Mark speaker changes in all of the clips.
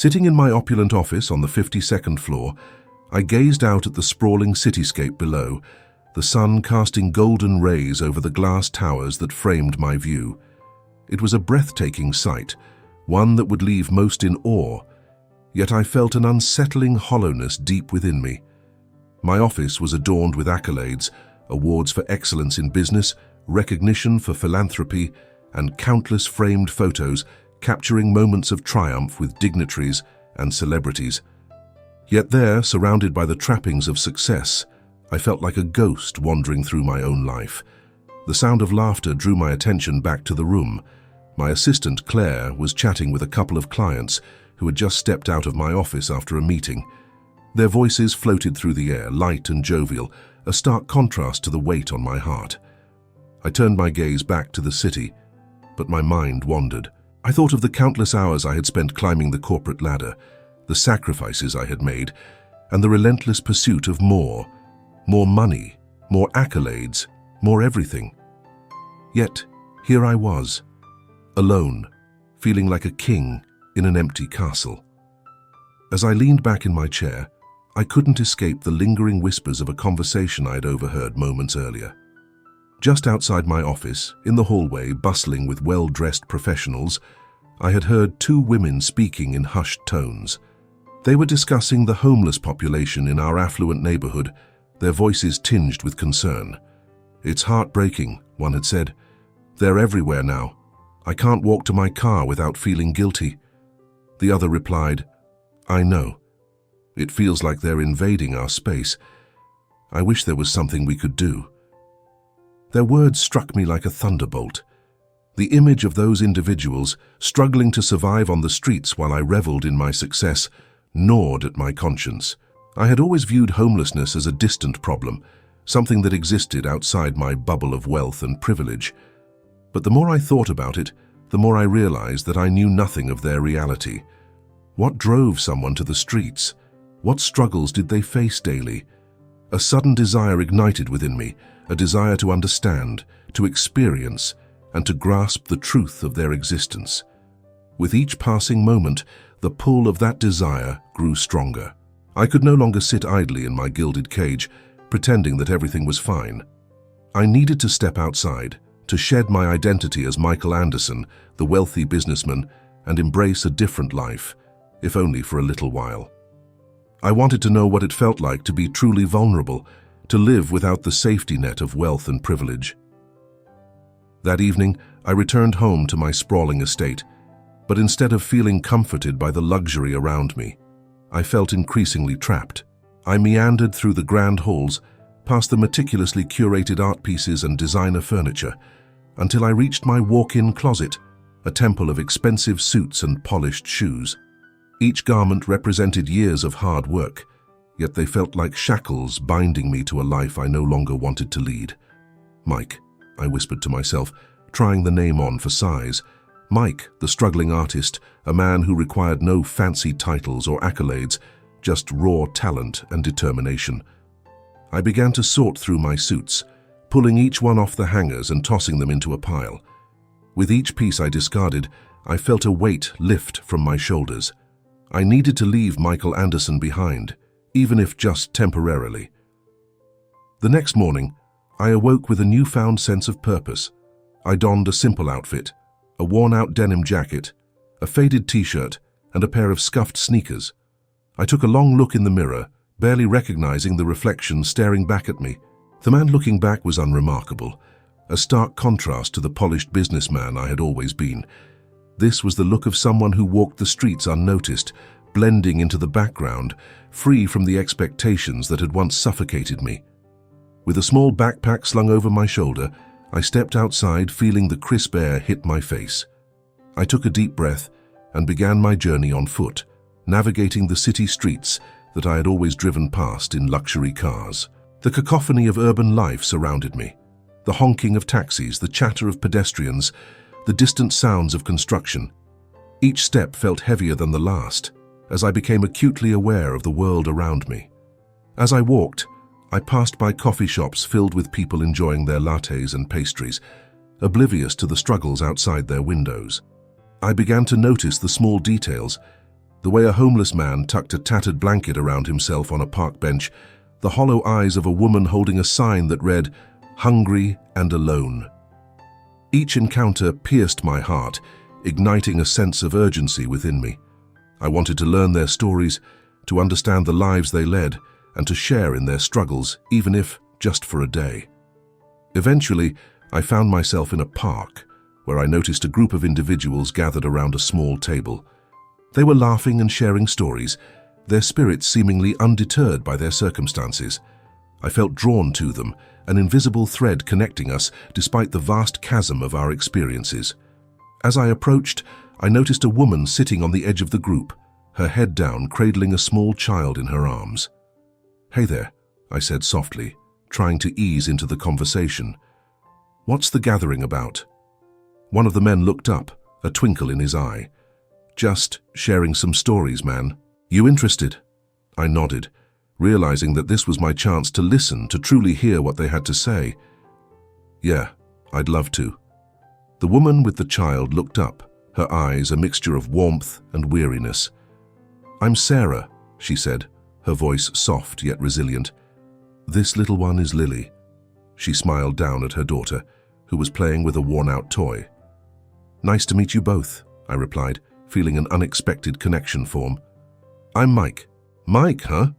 Speaker 1: Sitting in my opulent office on the 52nd floor, I gazed out at the sprawling cityscape below, the sun casting golden rays over the glass towers that framed my view. It was a breathtaking sight, one that would leave most in awe, yet I felt an unsettling hollowness deep within me. My office was adorned with accolades, awards for excellence in business, recognition for philanthropy, and countless framed photos capturing moments of triumph with dignitaries and celebrities. Yet there, surrounded by the trappings of success, I felt like a ghost wandering through my own life. The sound of laughter drew my attention back to the room. My assistant, Claire, was chatting with a couple of clients who had just stepped out of my office after a meeting. Their voices floated through the air, light and jovial, a stark contrast to the weight on my heart. I turned my gaze back to the city, but my mind wandered. I thought of the countless hours I had spent climbing the corporate ladder, the sacrifices I had made, and the relentless pursuit of more money, more accolades, more everything. Yet, here I was, alone, feeling like a king in an empty castle. As I leaned back in my chair, I couldn't escape the lingering whispers of a conversation I'd overheard moments earlier. Just outside my office, in the hallway bustling with well-dressed professionals, I had heard two women speaking in hushed tones. They were discussing the homeless population in our affluent neighborhood, their voices tinged with concern. "It's heartbreaking," one had said. "They're everywhere now. I can't walk to my car without feeling guilty." The other replied, "I know. It feels like they're invading our space. I wish there was something we could do." Their words struck me like a thunderbolt. The image of those individuals struggling to survive on the streets while I reveled in my success gnawed at my conscience. I had always viewed homelessness as a distant problem, something that existed outside my bubble of wealth and privilege. But the more I thought about it, the more I realized that I knew nothing of their reality. What drove someone to the streets? What struggles did they face daily? A sudden desire ignited within me, a desire to understand, to experience, and to grasp the truth of their existence. With each passing moment, the pull of that desire grew stronger. I could no longer sit idly in my gilded cage, pretending that everything was fine. I needed to step outside, to shed my identity as Michael Anderson, the wealthy businessman, and embrace a different life, if only for a little while. I wanted to know what it felt like to be truly vulnerable, to live without the safety net of wealth and privilege. That evening, I returned home to my sprawling estate, but instead of feeling comforted by the luxury around me, I felt increasingly trapped. I meandered through the grand halls, past the meticulously curated art pieces and designer furniture, until I reached my walk-in closet, a temple of expensive suits and polished shoes. Each garment represented years of hard work, yet they felt like shackles binding me to a life I no longer wanted to lead. "Mike," I whispered to myself, trying the name on for size. Mike, the struggling artist, a man who required no fancy titles or accolades, just raw talent and determination. I began to sort through my suits, pulling each one off the hangers and tossing them into a pile. With each piece I discarded, I felt a weight lift from my shoulders. I needed to leave Michael Anderson behind, even if just temporarily. The next morning, I awoke with a newfound sense of purpose. I donned a simple outfit, a worn-out denim jacket, a faded t-shirt, and a pair of scuffed sneakers. I took a long look in the mirror, barely recognizing the reflection staring back at me. The man looking back was unremarkable, a stark contrast to the polished businessman I had always been. This was the look of someone who walked the streets unnoticed, blending into the background, free from the expectations that had once suffocated me. With a small backpack slung over my shoulder, I stepped outside, feeling the crisp air hit my face. I took a deep breath and began my journey on foot, navigating the city streets that I had always driven past in luxury cars. The cacophony of urban life surrounded me. The honking of taxis, the chatter of pedestrians, the distant sounds of construction. Each step felt heavier than the last, as I became acutely aware of the world around me. As I walked, I passed by coffee shops filled with people enjoying their lattes and pastries, oblivious to the struggles outside their windows. I began to notice the small details, The way a homeless man tucked a tattered blanket around himself on a park bench, the hollow eyes of a woman holding a sign that read, "Hungry and Alone." Each encounter pierced my heart, igniting a sense of urgency within me. I wanted to learn their stories, to understand the lives they led, and to share in their struggles, even if just for a day. Eventually, I found myself in a park, where I noticed a group of individuals gathered around a small table. They were laughing and sharing stories, their spirits seemingly undeterred by their circumstances. I felt drawn to them, an invisible thread connecting us despite the vast chasm of our experiences. As I approached, I noticed a woman sitting on the edge of the group, her head down, cradling a small child in her arms. "Hey there," I said softly, trying to ease into the conversation. "What's the gathering about?" One of the men looked up, a twinkle in his eye. "Just sharing some stories, man. You interested?" I nodded, realizing that this was my chance to listen, to truly hear what they had to say. "Yeah, I'd love to." The woman with the child looked up, her eyes a mixture of warmth and weariness. "I'm Sarah," she said, her voice soft yet resilient. "This little one is Lily." She smiled down at her daughter, who was playing with a worn-out toy. "Nice to meet you both," I replied, feeling an unexpected connection form. "I'm Mike." "Mike, huh?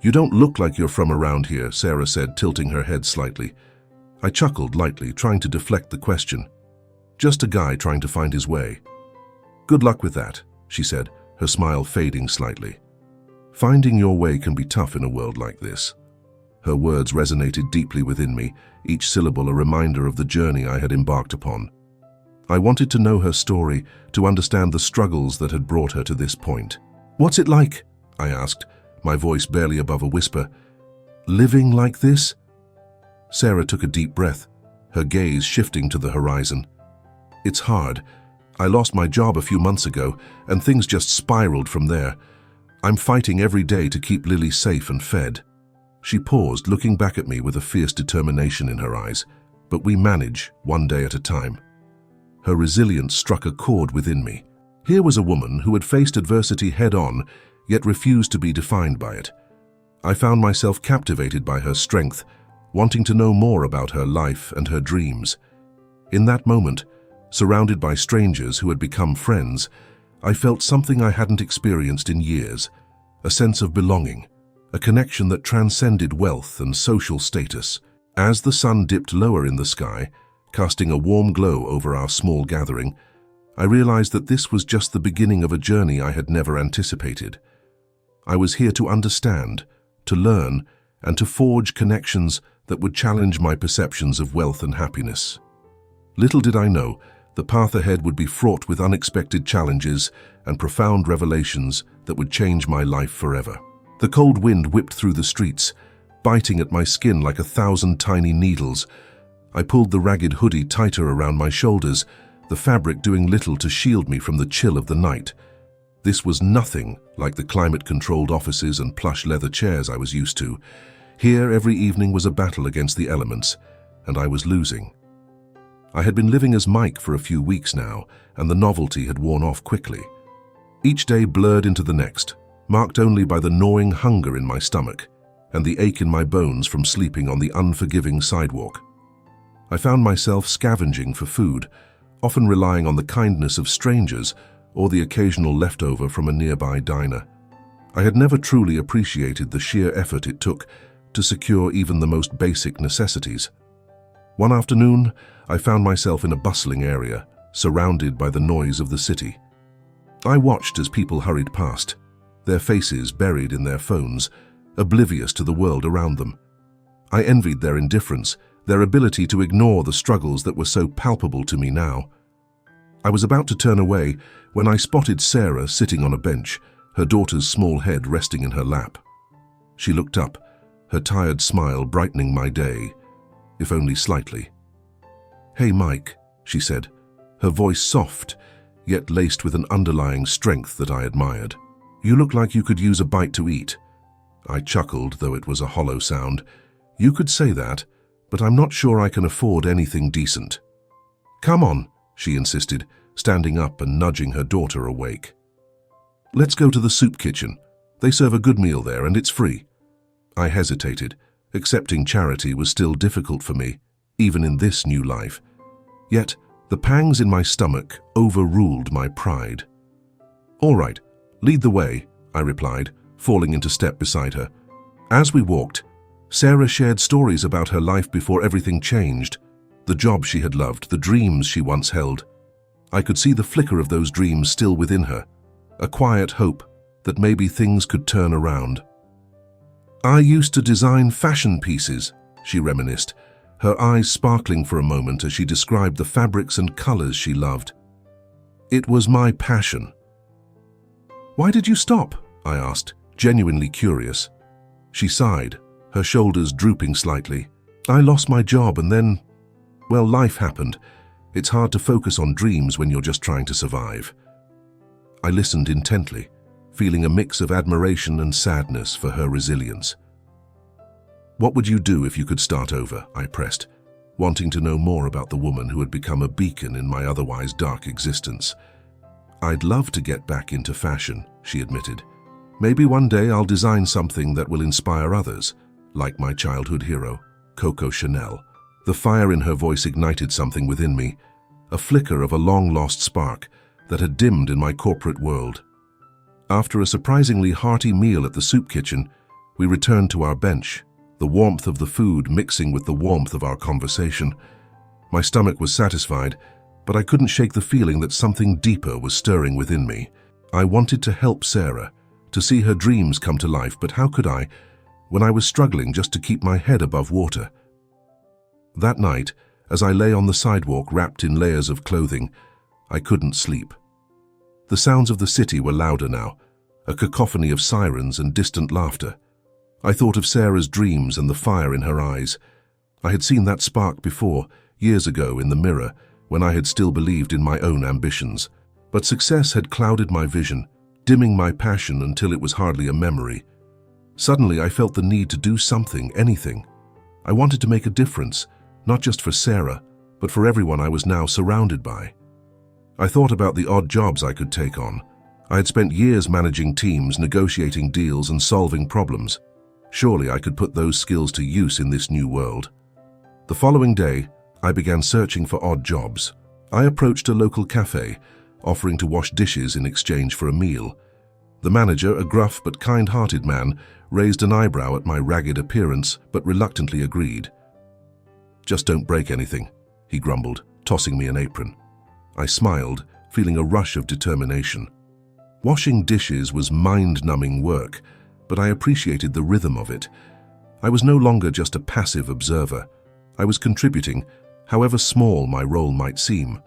Speaker 1: You don't look like you're from around here," Sarah said, tilting her head slightly. I chuckled lightly, trying to deflect the question. "Just a guy trying to find his way." "Good luck with that," she said, her smile fading slightly. "Finding your way can be tough in a world like this." Her words resonated deeply within me, each syllable a reminder of the journey I had embarked upon. I wanted to know her story, to understand the struggles that had brought her to this point. "What's it like?" I asked, my voice barely above a whisper. "Living like this?" Sarah took a deep breath, her gaze shifting to the horizon. "It's hard. I lost my job a few months ago, and things just spiraled from there. I'm fighting every day to keep Lily safe and fed." She paused, looking back at me with a fierce determination in her eyes. "But we manage, one day at a time." Her resilience struck a chord within me. Here was a woman who had faced adversity head-on, yet refused to be defined by it. I found myself captivated by her strength, wanting to know more about her life and her dreams. In that moment, surrounded by strangers who had become friends, I felt something I hadn't experienced in years, a sense of belonging, a connection that transcended wealth and social status. As the sun dipped lower in the sky, casting a warm glow over our small gathering, I realized that this was just the beginning of a journey I had never anticipated. I was here to understand, to learn, and to forge connections that would challenge my perceptions of wealth and happiness. Little did I know, the path ahead would be fraught with unexpected challenges and profound revelations that would change my life forever. The cold wind whipped through the streets, biting at my skin like 1,000 tiny needles. I pulled the ragged hoodie tighter around my shoulders, the fabric doing little to shield me from the chill of the night. This was nothing like the climate-controlled offices and plush leather chairs I was used to. Here, every evening was a battle against the elements, and I was losing. I had been living as Mike for a few weeks now, and the novelty had worn off quickly. Each day blurred into the next, marked only by the gnawing hunger in my stomach and the ache in my bones from sleeping on the unforgiving sidewalk. I found myself scavenging for food, often relying on the kindness of strangers or the occasional leftover from a nearby diner. I had never truly appreciated the sheer effort it took to secure even the most basic necessities. One afternoon, I found myself in a bustling area, surrounded by the noise of the city. I watched as people hurried past, their faces buried in their phones, oblivious to the world around them. I envied their indifference, their ability to ignore the struggles that were so palpable to me now. I was about to turn away when I spotted Sarah sitting on a bench, her daughter's small head resting in her lap. She looked up, her tired smile brightening my day, if only slightly. "Hey, Mike," she said, her voice soft, yet laced with an underlying strength that I admired. "You look like you could use a bite to eat." I chuckled, though it was a hollow sound. "You could say that, but I'm not sure I can afford anything decent." "Come on," she insisted, standing up and nudging her daughter awake. Let's go to the soup kitchen. They serve a good meal there and it's free. I hesitated. Accepting charity was still difficult for me, even in this new life. Yet, the pangs in my stomach overruled my pride. "All right, lead the way," I replied, falling into step beside her. As we walked, Sarah shared stories about her life before everything changed, the job she had loved, the dreams she once held. I could see the flicker of those dreams still within her, a quiet hope that maybe things could turn around. "I used to design fashion pieces," she reminisced, her eyes sparkling for a moment as she described the fabrics and colors she loved. "It was my passion." "Why did you stop?" I asked, genuinely curious. She sighed, her shoulders drooping slightly. "I lost my job and then, well, life happened. It's hard to focus on dreams when you're just trying to survive." I listened intently, feeling a mix of admiration and sadness for her resilience. "What would you do if you could start over?" I pressed, wanting to know more about the woman who had become a beacon in my otherwise dark existence. "I'd love to get back into fashion," she admitted. "Maybe one day I'll design something that will inspire others, like my childhood hero, Coco Chanel." The fire in her voice ignited something within me, a flicker of a long-lost spark that had dimmed in my corporate world. After a surprisingly hearty meal at the soup kitchen, we returned to our bench, the warmth of the food mixing with the warmth of our conversation. My stomach was satisfied, but I couldn't shake the feeling that something deeper was stirring within me. I wanted to help Sarah, to see her dreams come to life, but how could I, when I was struggling just to keep my head above water? That night, as I lay on the sidewalk wrapped in layers of clothing, I couldn't sleep. The sounds of the city were louder now, a cacophony of sirens and distant laughter. I thought of Sarah's dreams and the fire in her eyes. I had seen that spark before, years ago in the mirror, when I had still believed in my own ambitions. But success had clouded my vision, dimming my passion until it was hardly a memory. Suddenly I felt the need to do something, anything. I wanted to make a difference, not just for Sarah, but for everyone I was now surrounded by. I thought about the odd jobs I could take on. I had spent years managing teams, negotiating deals, and solving problems. Surely I could put those skills to use in this new world. The following day, I began searching for odd jobs. I approached a local cafe, offering to wash dishes in exchange for a meal. The manager, a gruff but kind-hearted man, raised an eyebrow at my ragged appearance, but reluctantly agreed. "Just don't break anything," he grumbled, tossing me an apron. I smiled, feeling a rush of determination. Washing dishes was mind-numbing work, but I appreciated the rhythm of it. I was no longer just a passive observer. I was contributing, however small my role might seem.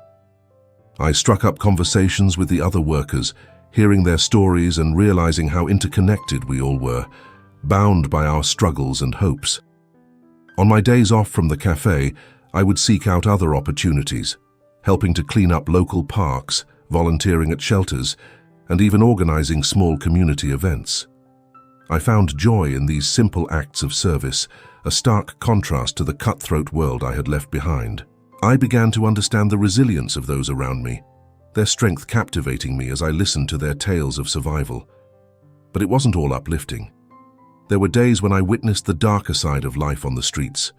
Speaker 1: I struck up conversations with the other workers, hearing their stories and realizing how interconnected we all were, bound by our struggles and hopes. On my days off from the cafe, I would seek out other opportunities, helping to clean up local parks, volunteering at shelters, and even organizing small community events. I found joy in these simple acts of service, a stark contrast to the cutthroat world I had left behind. I began to understand the resilience of those around me, their strength captivating me as I listened to their tales of survival. But it wasn't all uplifting. There were days when I witnessed the darker side of life on the streets.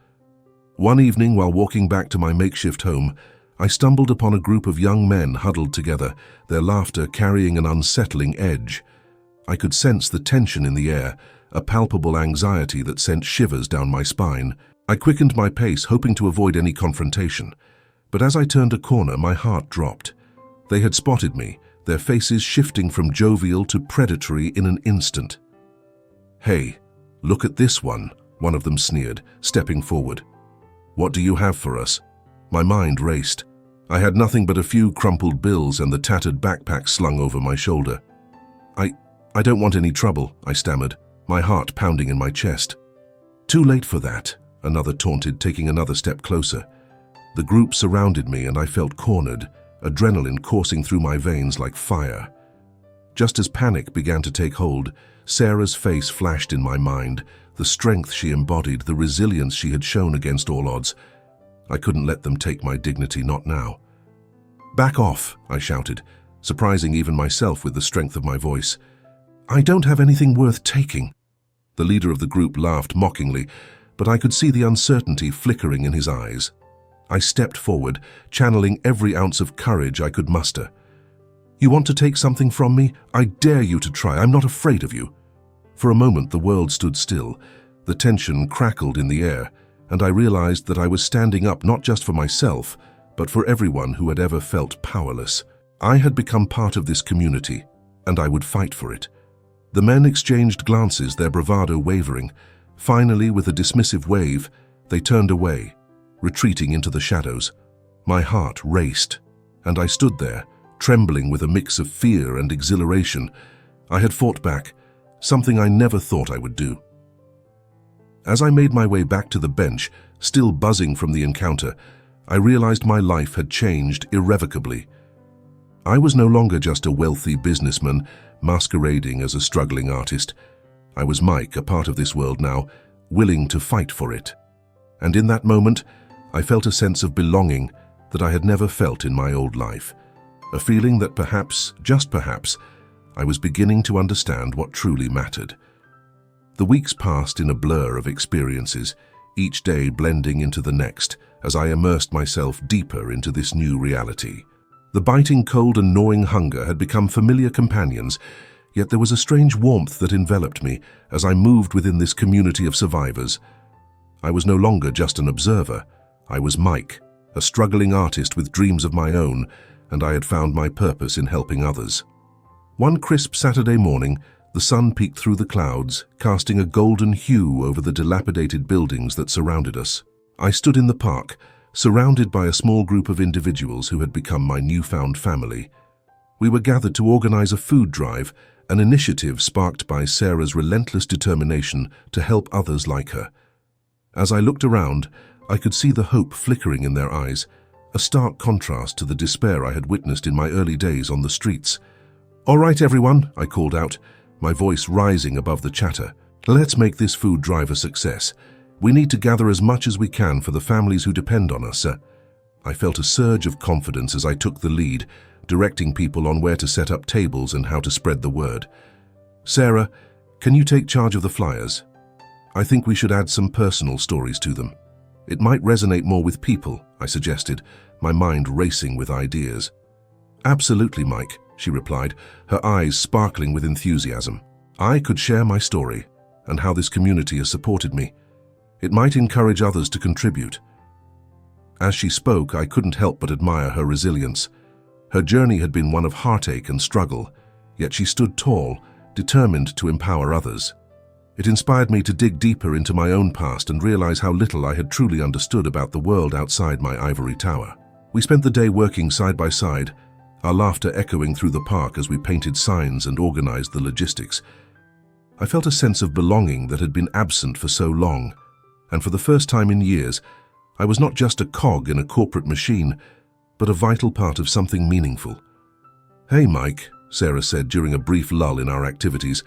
Speaker 1: One evening, while walking back to my makeshift home, I stumbled upon a group of young men huddled together, their laughter carrying an unsettling edge. I could sense the tension in the air, a palpable anxiety that sent shivers down my spine. I quickened my pace, hoping to avoid any confrontation. But as I turned a corner, my heart dropped. They had spotted me, their faces shifting from jovial to predatory in an instant. "Hey, look at this one," one of them sneered, stepping forward. "What do you have for us?" My mind raced. I had nothing but a few crumpled bills and the tattered backpack slung over my shoulder. I don't want any trouble," I stammered, my heart pounding in my chest. "Too late for that," another taunted, taking another step closer. The group surrounded me and I felt cornered, adrenaline coursing through my veins like fire. Just as panic began to take hold, Sarah's face flashed in my mind, the strength she embodied, the resilience she had shown against all odds. I couldn't let them take my dignity, not now. "Back off," I shouted, surprising even myself with the strength of my voice. "I don't have anything worth taking." The leader of the group laughed mockingly, but I could see the uncertainty flickering in his eyes. I stepped forward, channeling every ounce of courage I could muster. "You want to take something from me? I dare you to try. I'm not afraid of you." For a moment, the world stood still. The tension crackled in the air, and I realized that I was standing up not just for myself, but for everyone who had ever felt powerless. I had become part of this community, and I would fight for it. The men exchanged glances, their bravado wavering. Finally, with a dismissive wave, they turned away, retreating into the shadows. My heart raced, and I stood there, trembling with a mix of fear and exhilaration. I had fought back, something I never thought I would do. As I made my way back to the bench, still buzzing from the encounter, I realized my life had changed irrevocably. I was no longer just a wealthy businessman masquerading as a struggling artist. I was Mike, a part of this world now, willing to fight for it. And in that moment, I felt a sense of belonging that I had never felt in my old life. A feeling that perhaps, just perhaps, I was beginning to understand what truly mattered. The weeks passed in a blur of experiences, each day blending into the next as I immersed myself deeper into this new reality. The biting cold and gnawing hunger had become familiar companions, yet there was a strange warmth that enveloped me as I moved within this community of survivors. I was no longer just an observer. I was Mike, a struggling artist with dreams of my own, and I had found my purpose in helping others. One crisp Saturday morning, the sun peeked through the clouds, casting a golden hue over the dilapidated buildings that surrounded us. I stood in the park, surrounded by a small group of individuals who had become my newfound family. We were gathered to organize a food drive, an initiative sparked by Sarah's relentless determination to help others like her. As I looked around, I could see the hope flickering in their eyes, a stark contrast to the despair I had witnessed in my early days on the streets. "All right, everyone," I called out, my voice rising above the chatter. "Let's make this food drive a success. We need to gather as much as we can for the families who depend on us." I felt a surge of confidence as I took the lead, directing people on where to set up tables and how to spread the word. "Sarah, can you take charge of the flyers? I think we should add some personal stories to them. It might resonate more with people," I suggested, my mind racing with ideas. "Absolutely, Mike," she replied, her eyes sparkling with enthusiasm. "I could share my story and how this community has supported me. It might encourage others to contribute." As she spoke, I couldn't help but admire her resilience. Her journey had been one of heartache and struggle, yet she stood tall, determined to empower others. It inspired me to dig deeper into my own past and realize how little I had truly understood about the world outside my ivory tower. We spent the day working side by side, our laughter echoing through the park as we painted signs and organized the logistics. I felt a sense of belonging that had been absent for so long, and for the first time in years, I was not just a cog in a corporate machine, but a vital part of something meaningful. "Hey, Mike," Sarah said during a brief lull in our activities.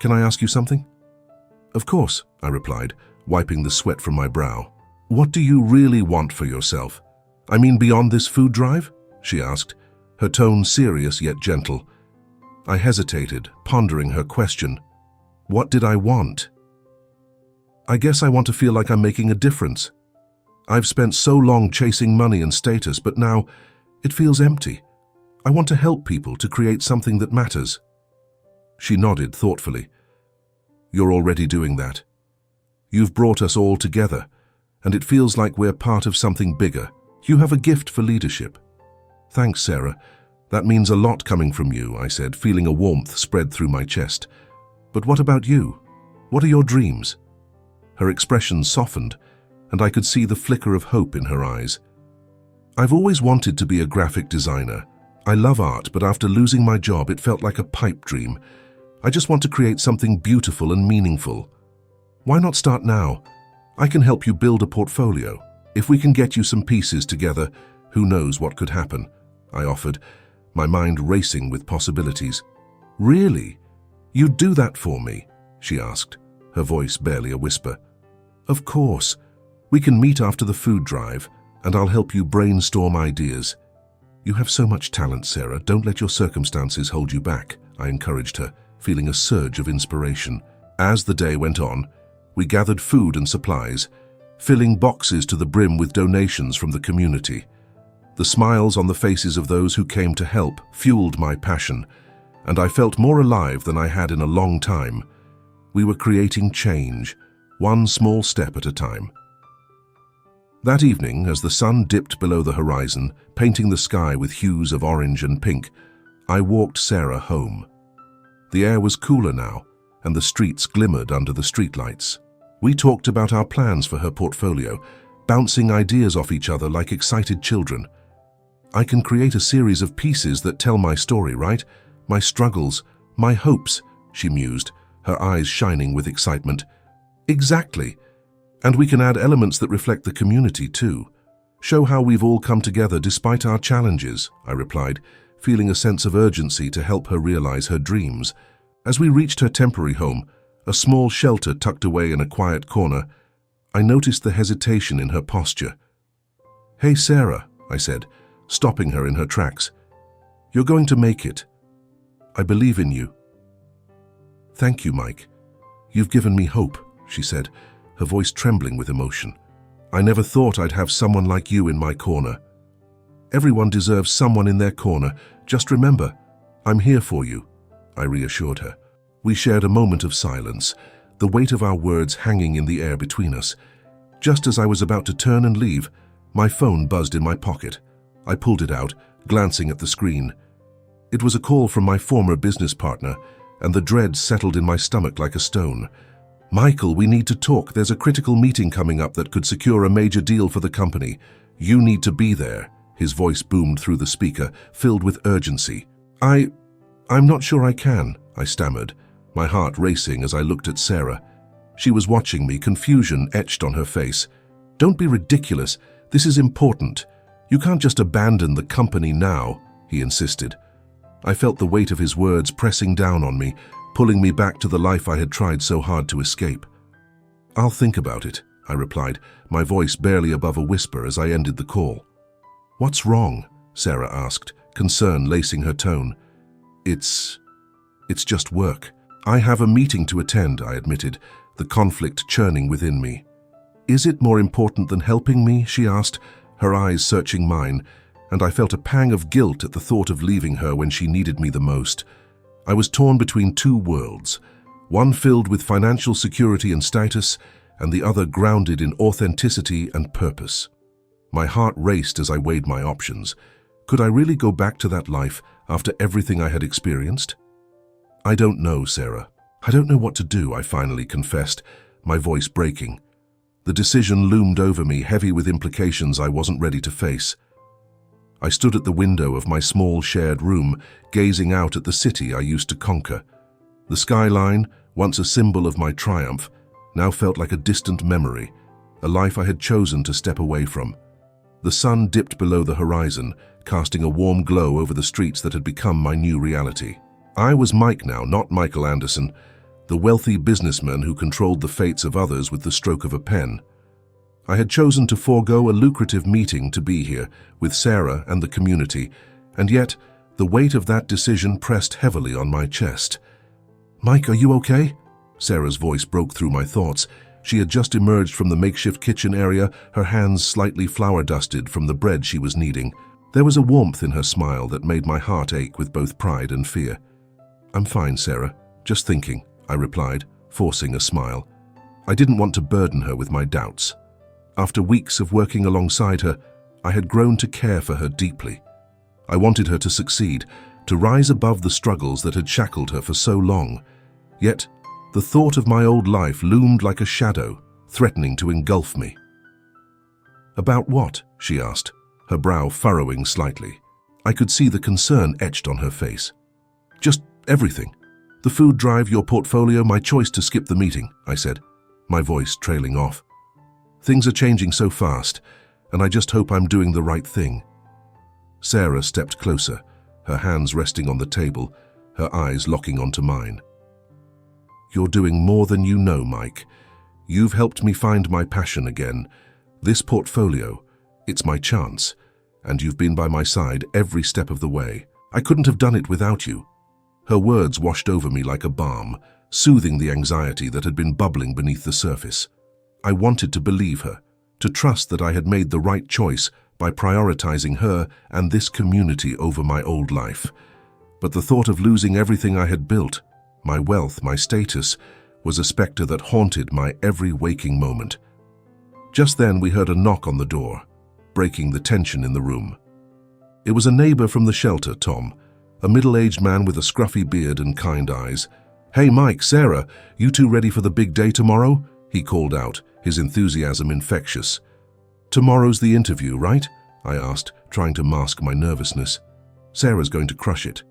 Speaker 1: "Can I ask you something?" "Of course," I replied, wiping the sweat from my brow. "What do you really want for yourself? I mean beyond this food drive?" she asked, her tone serious yet gentle. I hesitated, pondering her question. What did I want? "I guess I want to feel like I'm making a difference. I've spent so long chasing money and status, but now it feels empty. I want to help people to create something that matters." She nodded thoughtfully. "You're already doing that. You've brought us all together, and it feels like we're part of something bigger. You have a gift for leadership." "Thanks, Sarah. That means a lot coming from you," I said, feeling a warmth spread through my chest. "But what about you? What are your dreams?" Her expression softened, and I could see the flicker of hope in her eyes. "I've always wanted to be a graphic designer. I love art, but after losing my job, it felt like a pipe dream. I just want to create something beautiful and meaningful. Why not start now? I can help you build a portfolio. If we can get you some pieces together, who knows what could happen?" I offered, my mind racing with possibilities. "Really? You'd do that for me?" she asked, her voice barely a whisper. "Of course. We can meet after the food drive, and I'll help you brainstorm ideas." You have so much talent, Sarah. Don't let your circumstances hold you back, I encouraged her, feeling a surge of inspiration. As the day went on, we gathered food and supplies, filling boxes to the brim with donations from the community. The smiles on the faces of those who came to help fueled my passion, and I felt more alive than I had in a long time. We were creating change, one small step at a time. That evening, as the sun dipped below the horizon, painting the sky with hues of orange and pink, I walked Sarah home. The air was cooler now, and the streets glimmered under the streetlights. We talked about our plans for her portfolio, bouncing ideas off each other like excited children. I can create a series of pieces that tell my story, right? My struggles, my hopes, she mused, her eyes shining with excitement. Exactly. And we can add elements that reflect the community too. Show how we've all come together despite our challenges, I replied, feeling a sense of urgency to help her realize her dreams. As we reached her temporary home, a small shelter tucked away in a quiet corner, I noticed the hesitation in her posture. "Hey, Sarah," I said, stopping her in her tracks. "You're going to make it. I believe in you." "Thank you, Mike. You've given me hope," she said, her voice trembling with emotion. "I never thought I'd have someone like you in my corner." "Everyone deserves someone in their corner. Just remember, I'm here for you," I reassured her. We shared a moment of silence, the weight of our words hanging in the air between us. Just as I was about to turn and leave, my phone buzzed in my pocket. I pulled it out, glancing at the screen. It was a call from my former business partner, and the dread settled in my stomach like a stone. "Michael, we need to talk. There's a critical meeting coming up that could secure a major deal for the company. You need to be there." His voice boomed through the speaker, filled with urgency. I'm not sure I can," I stammered, my heart racing as I looked at Sarah. She was watching me, confusion etched on her face. "Don't be ridiculous. This is important. You can't just abandon the company now," he insisted. I felt the weight of his words pressing down on me, pulling me back to the life I had tried so hard to escape. "I'll think about it," I replied, my voice barely above a whisper as I ended the call. "What's wrong?" Sarah asked, concern lacing her tone. It's just work." "I have a meeting to attend," I admitted, the conflict churning within me. "Is it more important than helping me?" she asked, her eyes searching mine, and I felt a pang of guilt at the thought of leaving her when she needed me the most. I was torn between two worlds, one filled with financial security and status, and the other grounded in authenticity and purpose. My heart raced as I weighed my options. Could I really go back to that life after everything I had experienced? "I don't know, Sarah. I don't know what to do," I finally confessed, my voice breaking. The decision loomed over me, heavy with implications I wasn't ready to face. I stood at the window of my small shared room, gazing out at the city I used to conquer. The skyline, once a symbol of my triumph, now felt like a distant memory, a life I had chosen to step away from. The sun dipped below the horizon, casting a warm glow over the streets that had become my new reality. I was Mike now, not Michael Anderson, the wealthy businessman who controlled the fates of others with the stroke of a pen. I had chosen to forego a lucrative meeting to be here with Sarah and the community, and yet the weight of that decision pressed heavily on my chest. "Mike, are you okay?" Sarah's voice broke through my thoughts. She had just emerged from the makeshift kitchen area, her hands slightly flour-dusted from the bread she was kneading. There was a warmth in her smile that made my heart ache with both pride and fear. "I'm fine, Sarah. Just thinking," I replied, forcing a smile. I didn't want to burden her with my doubts. After weeks of working alongside her, I had grown to care for her deeply. I wanted her to succeed, to rise above the struggles that had shackled her for so long. Yet, the thought of my old life loomed like a shadow, threatening to engulf me. "About what?" she asked, her brow furrowing slightly. I could see the concern etched on her face. "Just everything. The food drive, your portfolio, my choice to skip the meeting," I said, my voice trailing off. "Things are changing so fast, and I just hope I'm doing the right thing." Sarah stepped closer, her hands resting on the table, her eyes locking onto mine. "You're doing more than you know, Mike. You've helped me find my passion again. This portfolio, it's my chance. and you've been by my side every step of the way. I couldn't have done it without you." Her words washed over me like a balm, soothing the anxiety that had been bubbling beneath the surface. I wanted to believe her, to trust that I had made the right choice by prioritizing her and this community over my old life. But the thought of losing everything I had built, my wealth, my status, was a specter that haunted my every waking moment. Just then we heard a knock on the door, breaking the tension in the room. It was a neighbor from the shelter, Tom, a middle-aged man with a scruffy beard and kind eyes. "Hey Mike, Sarah, you two ready for the big day tomorrow?" he called out, his enthusiasm infectious. "Tomorrow's the interview, right?" I asked, trying to mask my nervousness. "Sarah's going to crush it."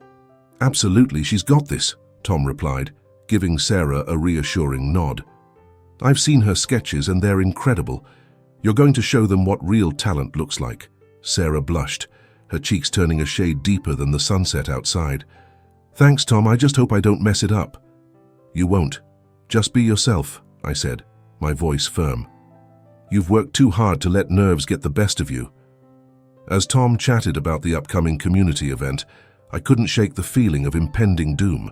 Speaker 1: "Absolutely, she's got this," Tom replied, giving Sarah a reassuring nod. "I've seen her sketches and they're incredible. You're going to show them what real talent looks like." Sarah blushed, her cheeks turning a shade deeper than the sunset outside. "Thanks, Tom, I just hope I don't mess it up." "You won't. Just be yourself," I said, my voice firm. "You've worked too hard to let nerves get the best of you." As Tom chatted about the upcoming community event, I couldn't shake the feeling of impending doom.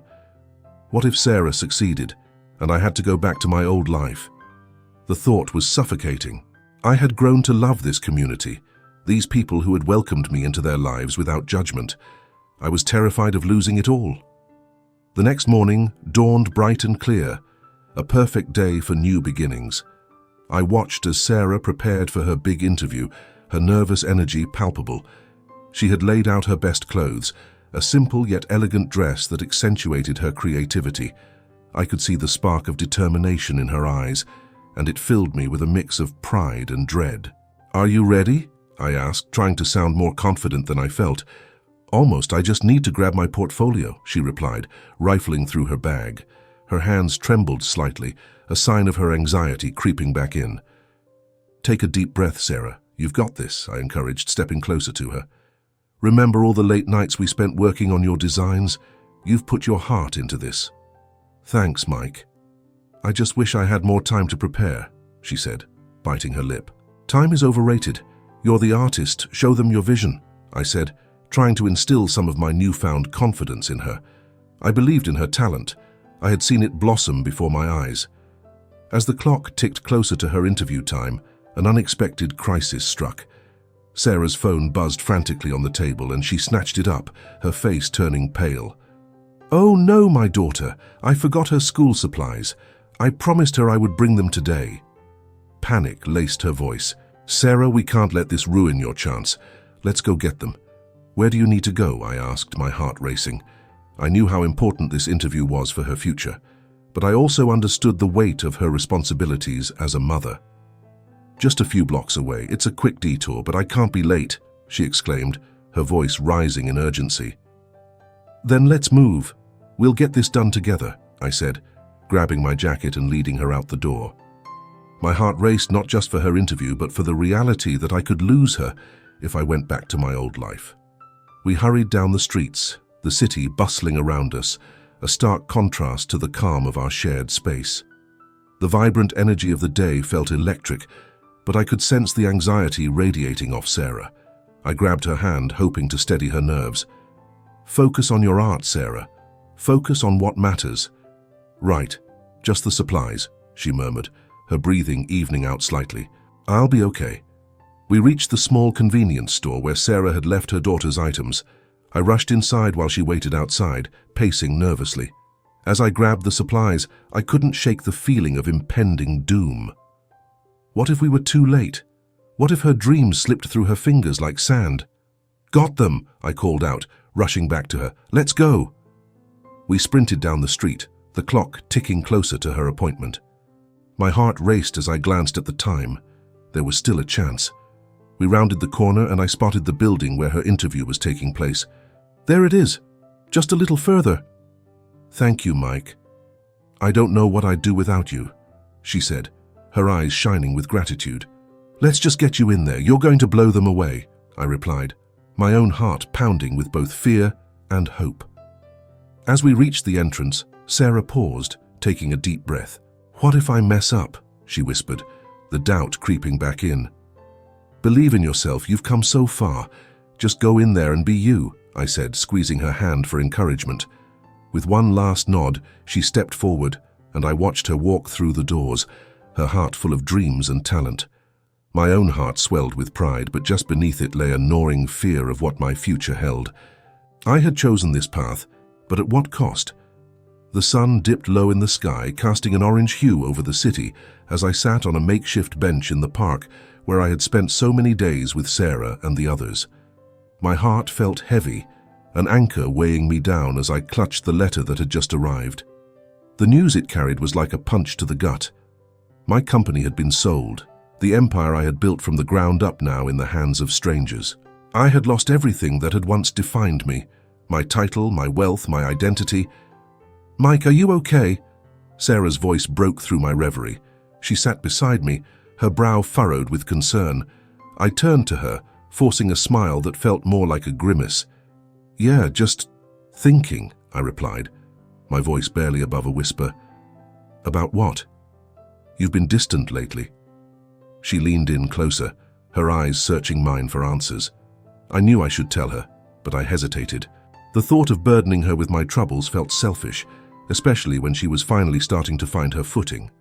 Speaker 1: What if Sarah succeeded, and I had to go back to my old life? The thought was suffocating. I had grown to love this community, these people who had welcomed me into their lives without judgment. I was terrified of losing it all. The next morning dawned bright and clear, a perfect day for new beginnings. I watched as Sarah prepared for her big interview, her nervous energy palpable. She had laid out her best clothes, a simple yet elegant dress that accentuated her creativity. I could see the spark of determination in her eyes, and it filled me with a mix of pride and dread. "Are you ready?" I asked, trying to sound more confident than I felt. "Almost, I just need to grab my portfolio," she replied, rifling through her bag. Her hands trembled slightly, a sign of her anxiety creeping back in. "Take a deep breath, Sarah. You've got this," I encouraged, stepping closer to her. "Remember all the late nights we spent working on your designs? You've put your heart into this." "Thanks, Mike. I just wish I had more time to prepare," she said, biting her lip. "Time is overrated. You're the artist. Show them your vision," I said, trying to instill some of my newfound confidence in her. I believed in her talent. I had seen it blossom before my eyes. As the clock ticked closer to her interview time, an unexpected crisis struck. Sarah's phone buzzed frantically on the table and she snatched it up, her face turning pale. "Oh no, my daughter, I forgot her school supplies. I promised her I would bring them today." Panic laced her voice. "Sarah, we can't let this ruin your chance. Let's go get them." "Where do you need to go?" I asked, my heart racing. I knew how important this interview was for her future, but I also understood the weight of her responsibilities as a mother. "Just a few blocks away. It's a quick detour, but I can't be late," she exclaimed, her voice rising in urgency. "Then let's move. We'll get this done together," I said, grabbing my jacket and leading her out the door. My heart raced not just for her interview, but for the reality that I could lose her if I went back to my old life. We hurried down the streets, the city bustling around us, a stark contrast to the calm of our shared space. The vibrant energy of the day felt electric, but I could sense the anxiety radiating off Sarah. I grabbed her hand, hoping to steady her nerves. "Focus on your art, Sarah. Focus on what matters." "Right, just the supplies," she murmured, her breathing evening out slightly. "I'll be okay." We reached the small convenience store where Sarah had left her daughter's items. I rushed inside while she waited outside, pacing nervously. As I grabbed the supplies, I couldn't shake the feeling of impending doom. What if we were too late? What if her dreams slipped through her fingers like sand? "Got them!" I called out, rushing back to her. "Let's go!" We sprinted down the street, the clock ticking closer to her appointment. My heart raced as I glanced at the time. There was still a chance. We rounded the corner and I spotted the building where her interview was taking place. "There it is, just a little further." "Thank you, Mike. I don't know what I'd do without you," she said, her eyes shining with gratitude. "Let's just get you in there. You're going to blow them away," I replied, my own heart pounding with both fear and hope. As we reached the entrance, Sarah paused, taking a deep breath. "What if I mess up?" she whispered, the doubt creeping back in. "Believe in yourself. You've come so far. Just go in there and be you, I said, squeezing her hand for encouragement. With one last nod, she stepped forward, and I watched her walk through the doors, her heart full of dreams and talent. My own heart swelled with pride, but just beneath it lay a gnawing fear of what my future held. I had chosen this path, but at what cost? The sun dipped low in the sky, casting an orange hue over the city as I sat on a makeshift bench in the park where I had spent so many days with Sarah and the others. My heart felt heavy, an anchor weighing me down as I clutched the letter that had just arrived. The news it carried was like a punch to the gut. My company had been sold, the empire I had built from the ground up now in the hands of strangers. I had lost everything that had once defined me, my title, my wealth, my identity. "Mike, are you okay?" Sarah's voice broke through my reverie. She sat beside me, her brow furrowed with concern. I turned to her, forcing a smile that felt more like a grimace. "Yeah, just thinking," I replied, my voice barely above a whisper. "About what? You've been distant lately." She leaned in closer, her eyes searching mine for answers. I knew I should tell her, but I hesitated. The thought of burdening her with my troubles felt selfish, especially when she was finally starting to find her footing.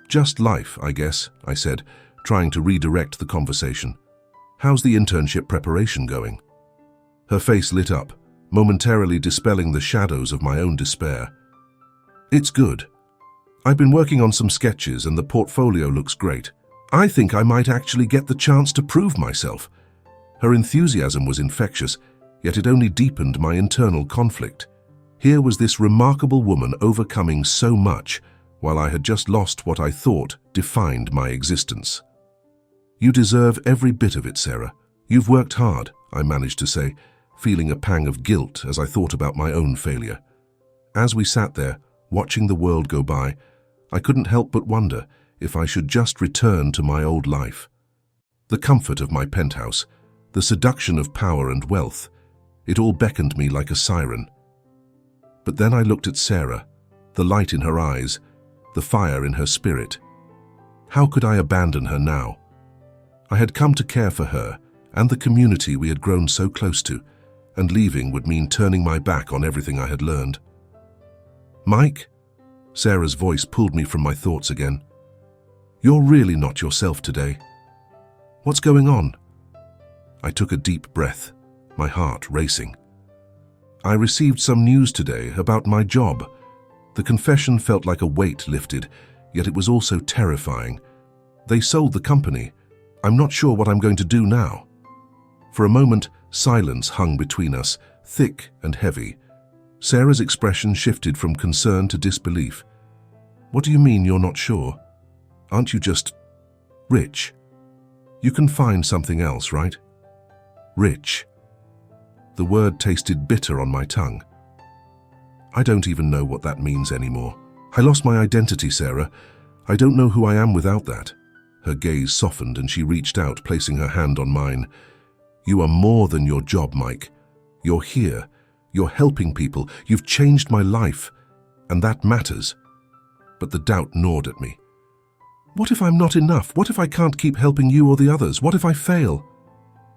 Speaker 1: "Just life, I guess," I said, trying to redirect the conversation. "How's the internship preparation going?" Her face lit up, momentarily dispelling the shadows of my own despair. "It's good. I've been working on some sketches and the portfolio looks great. I think I might actually get the chance to prove myself." Her enthusiasm was infectious, yet it only deepened my internal conflict. Here was this remarkable woman overcoming so much, while I had just lost what I thought defined my existence. "You deserve every bit of it, Sarah. You've worked hard," I managed to say, feeling a pang of guilt as I thought about my own failure. As we sat there, watching the world go by, I couldn't help but wonder if I should just return to my old life. The comfort of my penthouse, the seduction of power and wealth, it all beckoned me like a siren. But then I looked at Sarah, the light in her eyes, the fire in her spirit. How could I abandon her now? I had come to care for her and the community we had grown so close to, and leaving would mean turning my back on everything I had learned. "Mike?" Sarah's voice pulled me from my thoughts again. "You're really not yourself today. What's going on?" I took a deep breath, my heart racing. "I received some news today about my job." The confession felt like a weight lifted, yet it was also terrifying. "They sold the company. I'm not sure what I'm going to do now." For a moment, silence hung between us, thick and heavy. Sarah's expression shifted from concern to disbelief. "What do you mean you're not sure? Aren't you just rich? You can find something else, right?" Rich. The word tasted bitter on my tongue. I don't even know what that means anymore. I lost my identity, Sarah. I don't know who I am without that. Her gaze softened and she reached out, placing her hand on mine. "You are more than your job, Mike. You're here. You're helping people. You've changed my life. And that matters." But the doubt gnawed at me. What if I'm not enough? What if I can't keep helping you or the others? What if I fail?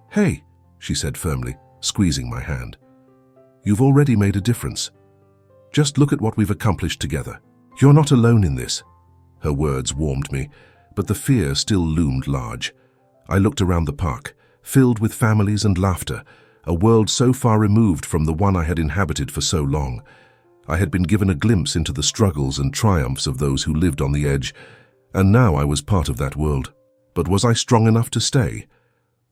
Speaker 1: "Hey," she said firmly, squeezing my hand. "You've already made a difference. Just look at what we've accomplished together. You're not alone in this." Her words warmed me, but the fear still loomed large. I looked around the park, filled with families and laughter, a world so far removed from the one I had inhabited for so long. I had been given a glimpse into the struggles and triumphs of those who lived on the edge, and now I was part of that world. But was I strong enough to stay?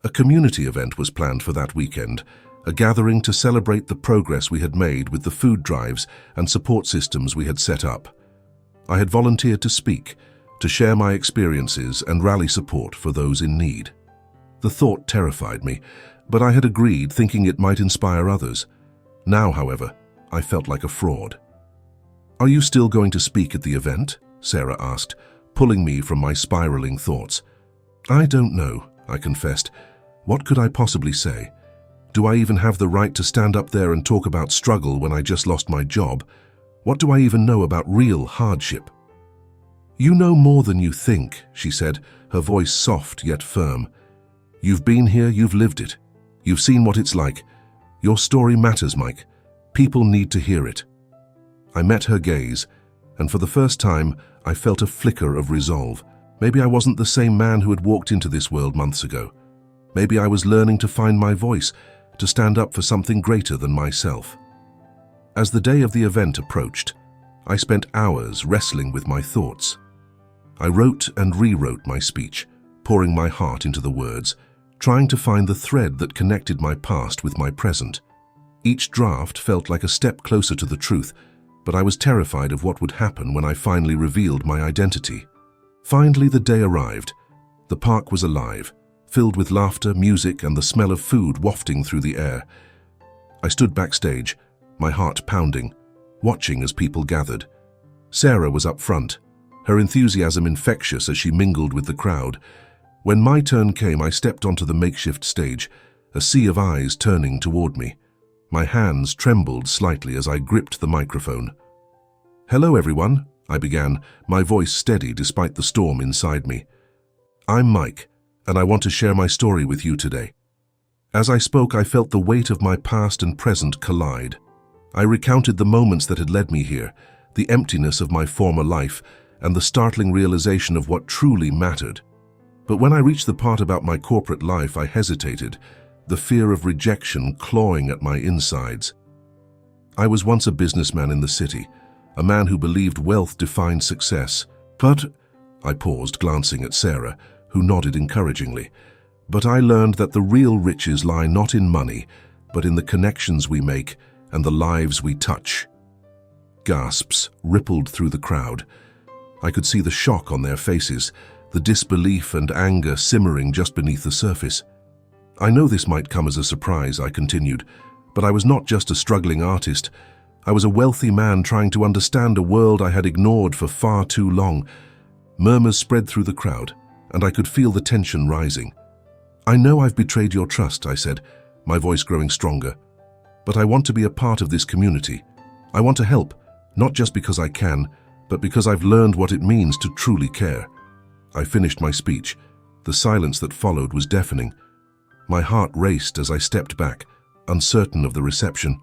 Speaker 1: A community event was planned for that weekend, a gathering to celebrate the progress we had made with the food drives and support systems we had set up. I had volunteered to speak, to share my experiences and rally support for those in need. The thought terrified me, but I had agreed, thinking it might inspire others. Now, however, I felt like a fraud. "Are you still going to speak at the event?" Sarah asked, pulling me from my spiraling thoughts. "I don't know," I confessed. "What could I possibly say? Do I even have the right to stand up there and talk about struggle when I just lost my job? What do I even know about real hardship?" "You know more than you think," she said, her voice soft yet firm. "You've been here, you've lived it. You've seen what it's like. Your story matters, Mike. People need to hear it. I met her gaze, and for the first time, I felt a flicker of resolve. Maybe I wasn't the same man who had walked into this world months ago. Maybe I was learning to find my voice, to stand up for something greater than myself. As the day of the event approached, I spent hours wrestling with my thoughts. I wrote and rewrote my speech, pouring my heart into the words, trying to find the thread that connected my past with my present. Each draft felt like a step closer to the truth, but I was terrified of what would happen when I finally revealed my identity. Finally, the day arrived. The park was alive, filled with laughter, music, and the smell of food wafting through the air. I stood backstage, my heart pounding, watching as people gathered. Sarah was up front, her enthusiasm infectious as she mingled with the crowd. When my turn came, I stepped onto the makeshift stage, a sea of eyes turning toward me. My hands trembled slightly as I gripped the microphone. "Hello, everyone," I began, my voice steady despite the storm inside me. "I'm Mike, and I want to share my story with you today." As I spoke, I felt the weight of my past and present collide. I recounted the moments that had led me here, the emptiness of my former life, and the startling realization of what truly mattered. But when I reached the part about my corporate life, I hesitated, the fear of rejection clawing at my insides. I was once a businessman in the city, a man who believed wealth defined success. But, I paused, glancing at Sarah, who nodded encouragingly, but I learned that the real riches lie not in money, but in the connections we make and the lives we touch. Gasps rippled through the crowd. I could see the shock on their faces, the disbelief and anger simmering just beneath the surface. "I know this might come as a surprise," I continued, "but I was not just a struggling artist. I was a wealthy man trying to understand a world I had ignored for far too long." Murmurs spread through the crowd, and I could feel the tension rising. "I know I've betrayed your trust," I said, my voice growing stronger. "But I want to be a part of this community. I want to help, not just because I can, but because I've learned what it means to truly care." I finished my speech. The silence that followed was deafening. My heart raced as I stepped back, uncertain of the reception.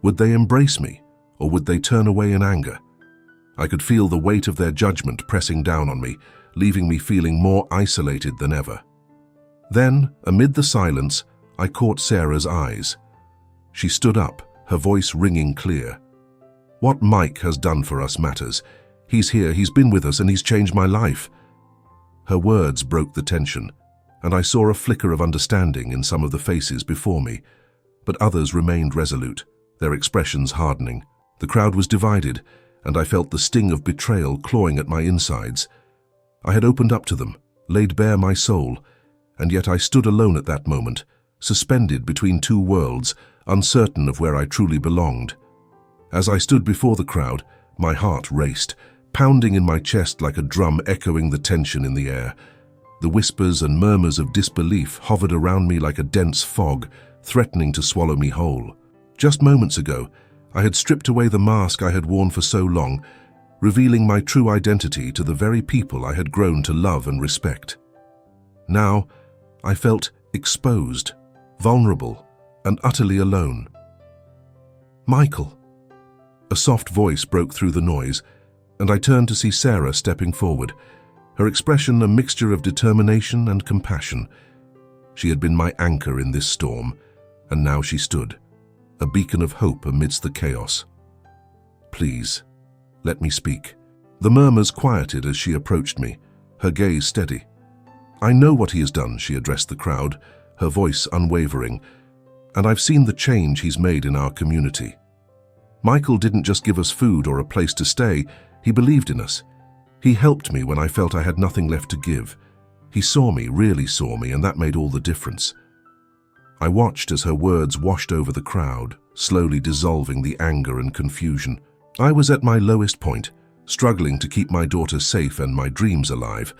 Speaker 1: Would they embrace me, or would they turn away in anger? I could feel the weight of their judgment pressing down on me, leaving me feeling more isolated than ever. Then, amid the silence, I caught Sarah's eyes. She stood up, her voice ringing clear. "What Mike has done for us matters. He's here, he's been with us, and he's changed my life." Her words broke the tension, and I saw a flicker of understanding in some of the faces before me, but others remained resolute, their expressions hardening. The crowd was divided, and I felt the sting of betrayal clawing at my insides. I had opened up to them, laid bare my soul, and yet I stood alone at that moment, suspended between two worlds, uncertain of where I truly belonged. As I stood before the crowd, my heart raced, pounding in my chest like a drum echoing the tension in the air. The whispers and murmurs of disbelief hovered around me like a dense fog, threatening to swallow me whole. Just moments ago, I had stripped away the mask I had worn for so long, revealing my true identity to the very people I had grown to love and respect. Now, I felt exposed, vulnerable, and utterly alone. "Michael!" A soft voice broke through the noise, and I turned to see Sarah stepping forward, her expression a mixture of determination and compassion. She had been my anchor in this storm, and now she stood, a beacon of hope amidst the chaos. "Please, let me speak." The murmurs quieted as she approached me, her gaze steady. "I know what he has done," she addressed the crowd, her voice unwavering, "and I've seen the change he's made in our community. Michael didn't just give us food or a place to stay, he believed in us. He helped me when I felt I had nothing left to give. He saw me, really saw me, and that made all the difference." I watched as her words washed over the crowd, slowly dissolving the anger and confusion. I was at my lowest point, struggling to keep my daughter safe and my dreams alive.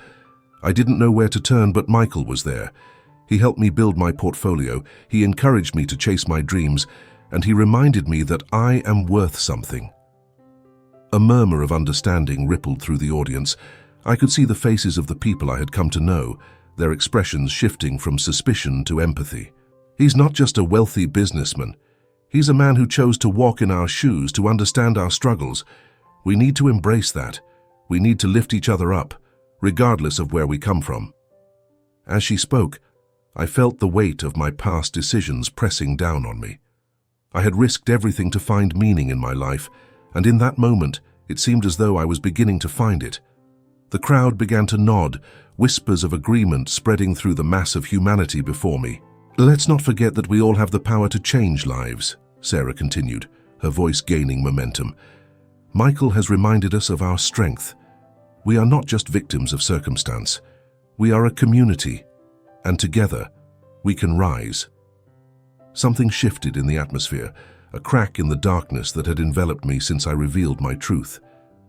Speaker 1: I didn't know where to turn, but Michael was there. He helped me build my portfolio, he encouraged me to chase my dreams, and he reminded me that I am worth something. A murmur of understanding rippled through the audience. I could see the faces of the people I had come to know, their expressions shifting from suspicion to empathy. He's not just a wealthy businessman. He's a man who chose to walk in our shoes, to understand our struggles. We need to embrace that. We need to lift each other up, regardless of where we come from." As she spoke, I felt the weight of my past decisions pressing down on me. I had risked everything to find meaning in my life, and in that moment, it seemed as though I was beginning to find it. The crowd began to nod, whispers of agreement spreading through the mass of humanity before me. "Let's not forget that we all have the power to change lives," Sarah continued, her voice gaining momentum. "Michael has reminded us of our strength. We are not just victims of circumstance. We are a community, and together, we can rise." Something shifted in the atmosphere, a crack in the darkness that had enveloped me since I revealed my truth.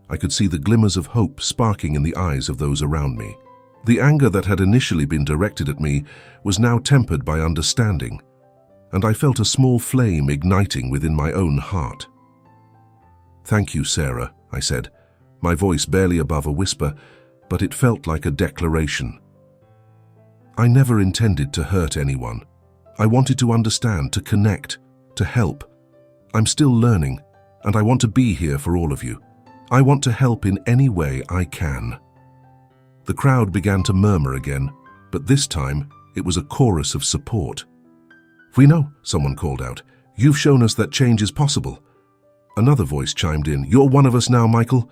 Speaker 1: I could see the glimmers of hope sparking in the eyes of those around me. The anger that had initially been directed at me was now tempered by understanding, and I felt a small flame igniting within my own heart. "Thank you, Sarah," I said, my voice barely above a whisper, but it felt like a declaration. "I never intended to hurt anyone. I wanted to understand, to connect, to help. I'm still learning, and I want to be here for all of you. I want to help in any way I can." The crowd began to murmur again, but this time it was a chorus of support. "We know," someone called out. "You've shown us that change is possible." Another voice chimed in. "You're one of us now, Michael."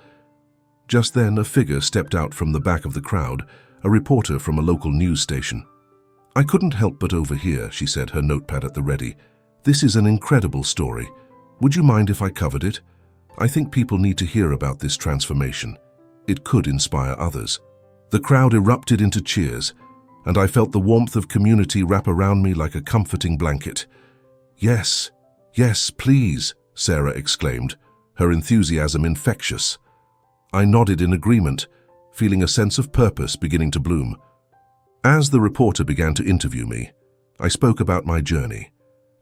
Speaker 1: Just then, a figure stepped out from the back of the crowd, a reporter from a local news station. "I couldn't help but overhear," she said, her notepad at the ready. "This is an incredible story. Would you mind if I covered it? I think people need to hear about this transformation. It could inspire others." The crowd erupted into cheers, and I felt the warmth of community wrap around me like a comforting blanket. "Yes, yes, please," Sarah exclaimed, her enthusiasm infectious. I nodded in agreement, feeling a sense of purpose beginning to bloom. As the reporter began to interview me, I spoke about my journey,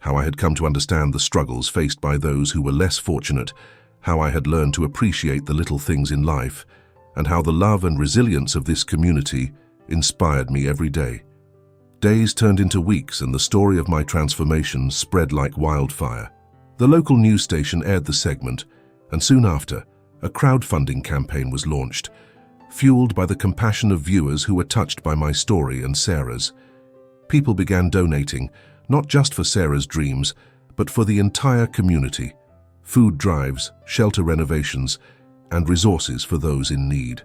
Speaker 1: how I had come to understand the struggles faced by those who were less fortunate, how I had learned to appreciate the little things in life, and how the love and resilience of this community inspired me every day. Days turned into weeks, and the story of my transformation spread like wildfire. The local news station aired the segment, and soon after, a crowdfunding campaign was launched, fueled by the compassion of viewers who were touched by my story and Sarah's. People began donating, not just for Sarah's dreams, but for the entire community: food drives, shelter renovations, and resources for those in need.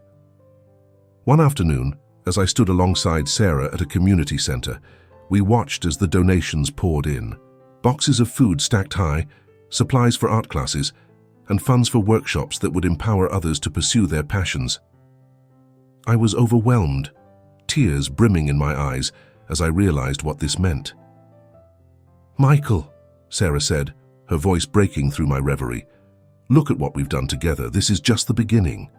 Speaker 1: One afternoon, as I stood alongside Sarah at a community center, we watched as the donations poured in. Boxes of food stacked high, supplies for art classes, and funds for workshops that would empower others to pursue their passions. I was overwhelmed, tears brimming in my eyes as I realized what this meant. "Michael," Sarah said, her voice breaking through my reverie, "look at what we've done together. This is just the beginning."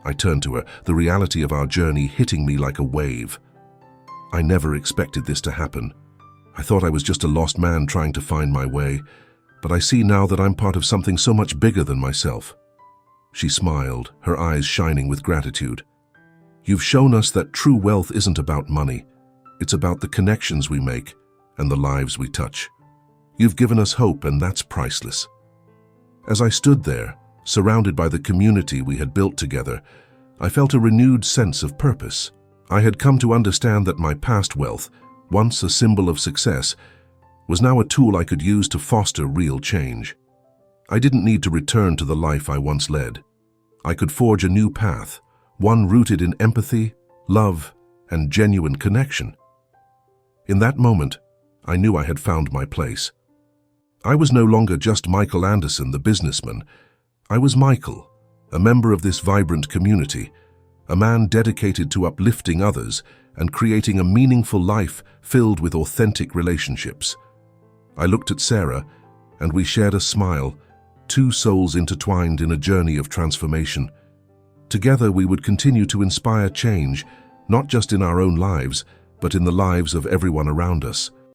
Speaker 1: I turned to her, the reality of our journey hitting me like a wave. I never expected this to happen. I thought I was just a lost man trying to find my way, but I see now that I'm part of something so much bigger than myself. She smiled, her eyes shining with gratitude. "You've shown us that true wealth isn't about money. It's about the connections we make and the lives we touch. You've given us hope, and that's priceless." As I stood there, surrounded by the community we had built together, I felt a renewed sense of purpose. I had come to understand that my past wealth, once a symbol of success, was now a tool I could use to foster real change. I didn't need to return to the life I once led. I could forge a new path, one rooted in empathy, love, and genuine connection. In that moment, I knew I had found my place. I was no longer just Michael Anderson, the businessman. I was Michael, a member of this vibrant community, a man dedicated to uplifting others and creating a meaningful life filled with authentic relationships. I looked at Sarah, and we shared a smile, two souls intertwined in a journey of transformation. Together we would continue to inspire change, not just in our own lives, but in the lives of everyone around us.